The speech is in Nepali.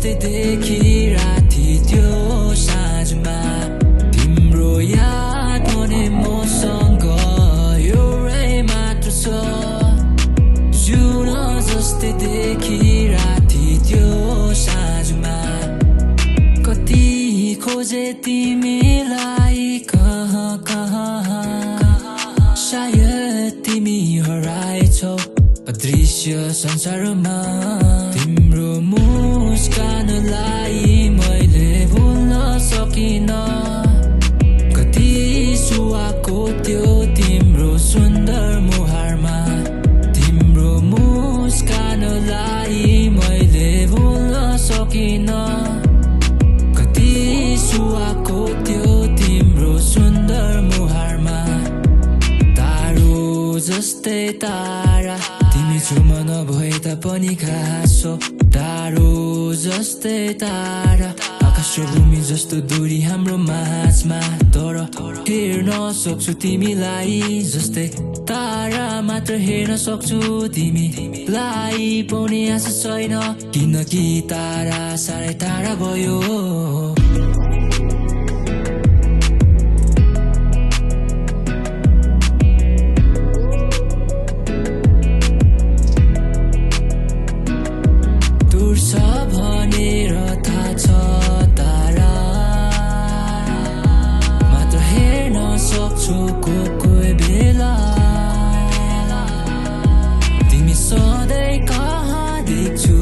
जस्तै देखिराथी त्यो साँझमा तिम्रो याद भने मसँग एउटै मात्र छ जुन जस्तै देखिराथी त्यो साँझमा कति खोजे तिमीलाई कहाँ कहाँ सायद तिमी हराएछौ अदृश्य संसारमा तिम्रो मुस्कानलाई मैले भुल्न सकिन कति सुहाएको त्यो तिम्रो सुन्दर मुहारमा तिम्रो मुस्कानलाई मैले भुल्न सकिन कति सुहाएको त्यो तिम्रो सुन्दर मुहारमा तारो जस्तै तारा तिमी छुमा नभए तापनि खासो टाढो जस्तै तारा आकाश र भूमि जस्तो दूरी हाम्रो माझमा तर हेर्न सक्छु तिमीलाई जस्तै तारा मात्र हेर्न सक्छु तिमीलाई पाउने आशा छैन किनकि तारा साह्रै टाढा भयो भनेर थाहा छ तारा मात्र हेर्न सक्छु कोही बेला तिमी सधैँ कहाँ देख्छु